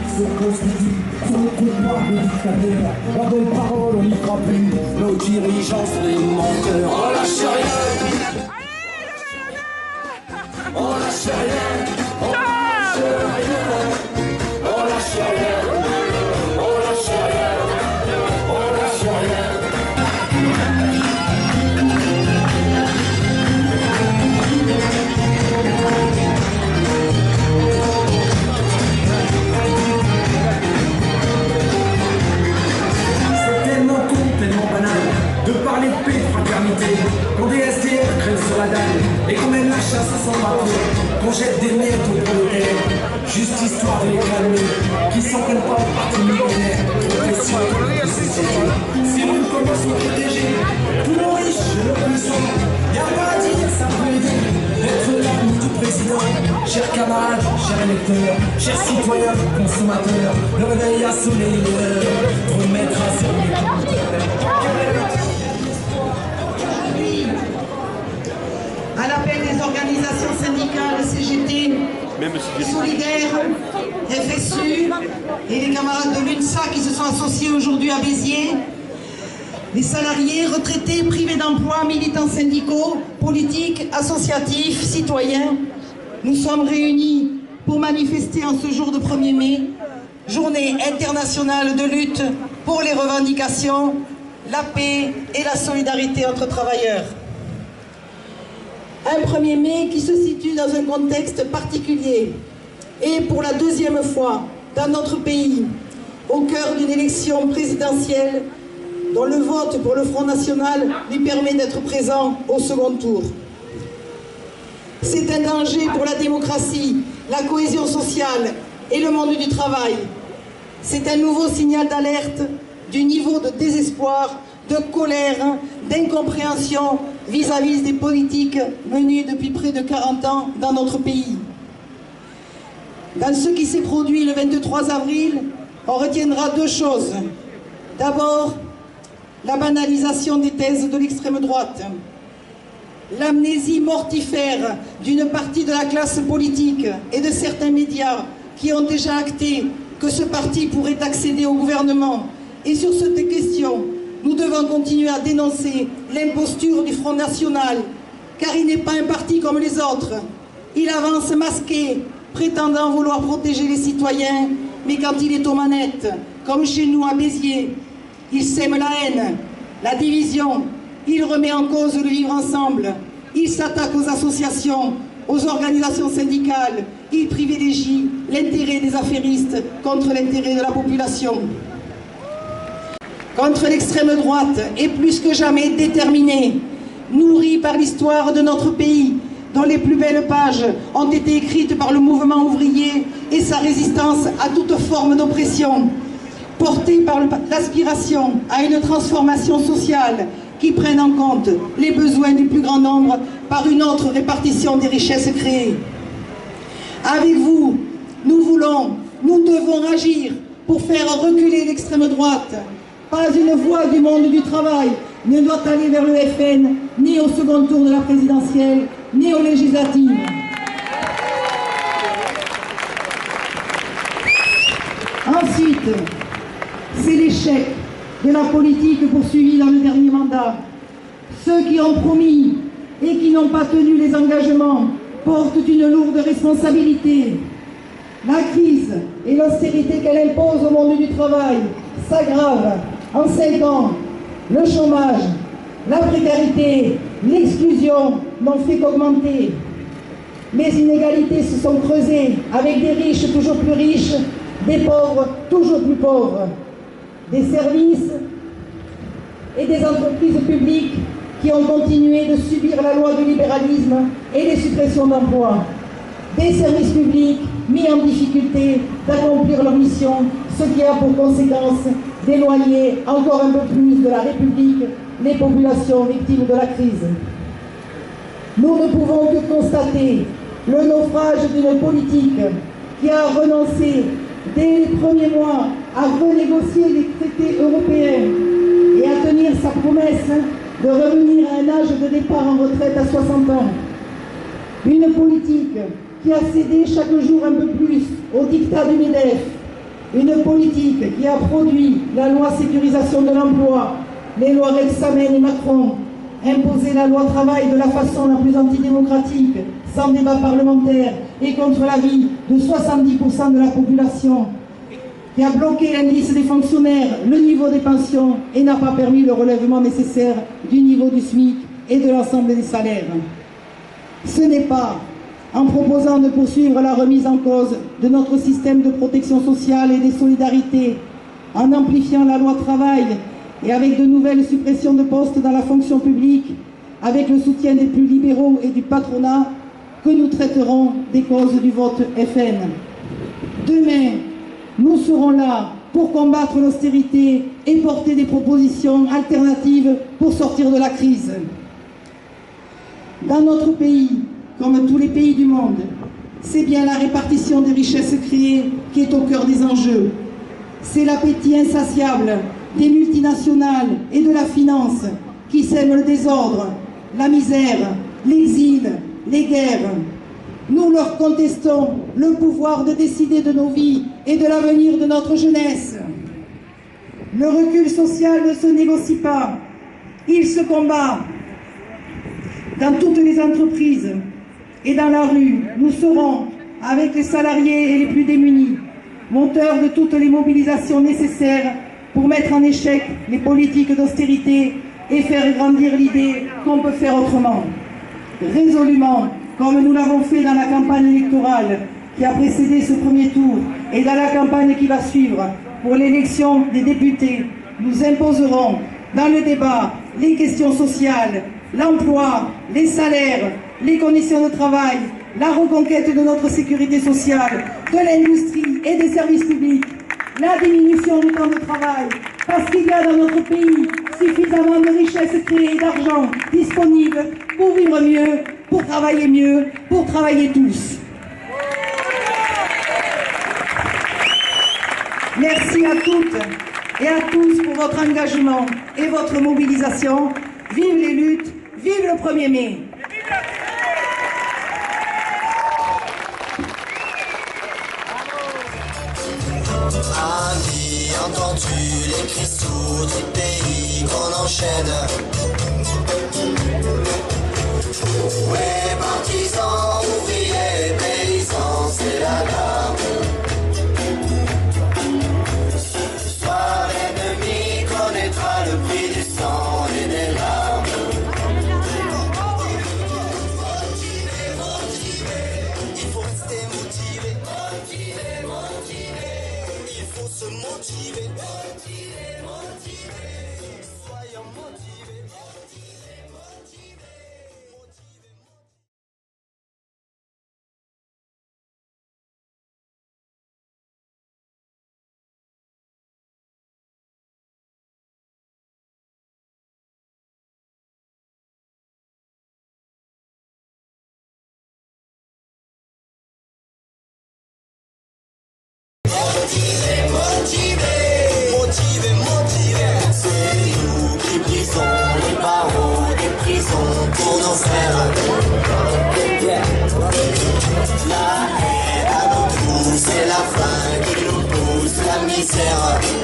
se constitue sur le couloir de dictateur. La bonne parole, on n'y croit plus. Nos dirigeants sont des menteurs. On lâche rien. On lâche rien. On lâche rien. On lâche rien. On lâche rien. On lâche rien. De parler de paix, de fraternité, quand des SDF crèvent sur la dalle et qu'on mène la chasse sans bateau, qu'on jette des miettes aux prolétaires, juste histoire de les calmer, qui s'en prennent pas au parti millionnaire, si nous commençons à protéger tous nos riches et nos puissants, y'a pas à dire, ça peut aider d'être l'ami du président. Chers camarades, chers électeurs, chers citoyens, consommateurs, le réveil a sonné l'heure pour mettre à zéro les compteurs. À l'appel des organisations syndicales CGT, Solidaires, FSU et les camarades de l'UNSA qui se sont associés aujourd'hui à Béziers, les salariés, retraités, privés d'emploi, militants syndicaux, politiques, associatifs, citoyens, nous sommes réunis pour manifester en ce jour de 1er mai, journée internationale de lutte pour les revendications, la paix et la solidarité entre travailleurs. Un 1er mai qui se situe dans un contexte particulier et pour la deuxième fois dans notre pays, au cœur d'une élection présidentielle dont le vote pour le Front National lui permet d'être présent au second tour. C'est un danger pour la démocratie, la cohésion sociale et le monde du travail. C'est un nouveau signal d'alerte du niveau de désespoir, de colère, d'incompréhension vis-à-vis des politiques menées depuis près de 40 ans dans notre pays. Dans ce qui s'est produit le 23 avril, on retiendra deux choses. D'abord, la banalisation des thèses de l'extrême droite, l'amnésie mortifère d'une partie de la classe politique et de certains médias qui ont déjà acté que ce parti pourrait accéder au gouvernement. Et sur cette question, nous devons continuer à dénoncer l'imposture du Front National, car il n'est pas un parti comme les autres. Il avance masqué, prétendant vouloir protéger les citoyens, mais quand il est aux manettes, comme chez nous à Béziers, il sème la haine, la division, il remet en cause le vivre ensemble, il s'attaque aux associations, aux organisations syndicales, il privilégie l'intérêt des affairistes contre l'intérêt de la population. Contre l'extrême droite est plus que jamais déterminée, nourrie par l'histoire de notre pays, dont les plus belles pages ont été écrites par le mouvement ouvrier et sa résistance à toute forme d'oppression, portée par l'aspiration à une transformation sociale qui prenne en compte les besoins du plus grand nombre par une autre répartition des richesses créées. Avec vous, nous devons agir pour faire reculer l'extrême droite. Pas une voix du monde du travail ne doit aller vers le FN, ni au second tour de la présidentielle, ni aux législatives. Ensuite, c'est l'échec de la politique poursuivie dans le dernier mandat. Ceux qui ont promis et qui n'ont pas tenu les engagements portent une lourde responsabilité. La crise et l'austérité qu'elle impose au monde du travail s'aggravent en 5 ans. Le chômage, la précarité, l'exclusion n'ont fait qu'augmenter. Les inégalités se sont creusées avec des riches toujours plus riches, des pauvres toujours plus pauvres, des services et des entreprises publiques qui ont continué de subir la loi du libéralisme et les suppressions d'emplois, des services publics mis en difficulté d'accomplir leur mission, ce qui a pour conséquence d'éloigner encore un peu plus de la République les populations victimes de la crise. Nous ne pouvons que constater le naufrage d'une politique qui a renoncé dès les premiers mois à renégocier les traités européens et à tenir sa promesse de revenir à un âge de départ en retraite à 60 ans. Une politique qui a cédé chaque jour un peu plus au diktat du MEDEF, Une politique qui a produit la loi sécurisation de l'emploi, les lois Rebsamen et Macron, imposer la loi travail de la façon la plus antidémocratique, sans débat parlementaire et contre l'avis de 70% de la population, qui a bloqué l'indice des fonctionnaires, le niveau des pensions et n'a pas permis le relèvement nécessaire du niveau du SMIC et de l'ensemble des salaires. Ce n'est pas en proposant de poursuivre la remise en cause de notre système de protection sociale et des solidarités, en amplifiant la loi travail et avec de nouvelles suppressions de postes dans la fonction publique, avec le soutien des plus libéraux et du patronat, que nous traiterons des causes du vote FN. Demain, nous serons là pour combattre l'austérité et porter des propositions alternatives pour sortir de la crise. Dans notre pays, comme tous les pays du monde, c'est bien la répartition des richesses créées qui est au cœur des enjeux. C'est l'appétit insatiable des multinationales et de la finance qui sèment le désordre, la misère, l'exil, les guerres. Nous leur contestons le pouvoir de décider de nos vies et de l'avenir de notre jeunesse. Le recul social ne se négocie pas, il se combat. Dans toutes les entreprises et dans la rue, nous serons, avec les salariés et les plus démunis, moteurs de toutes les mobilisations nécessaires pour mettre en échec les politiques d'austérité et faire grandir l'idée qu'on peut faire autrement. Résolument, comme nous l'avons fait dans la campagne électorale qui a précédé ce premier tour et dans la campagne qui va suivre pour l'élection des députés, nous imposerons dans le débat les questions sociales, l'emploi, les salaires, les conditions de travail, la reconquête de notre sécurité sociale, de l'industrie et des services publics, la diminution du temps de travail, parce qu'il y a dans notre pays suffisamment de richesses créées et d'argent disponible pour vivre mieux, pour travailler tous. Merci à toutes et à tous pour votre engagement et votre mobilisation. Vive les luttes, vive le 1er mai. Amis, entends-tu les cris sourds du pays qu'on enchaîne? Oui, partisans, ouvriers, paysans, c'est l'alarme. Ce soir, l'ennemi connaîtra le prix du sang et des larmes. Il faut rester motivé. Il faut se motiver. Soyons motivés. Motivés, c'est nous qui brisons les barreaux des prisons pour nos frères. La haine à nos trous, c'est la faim qui nous pousse, la misère.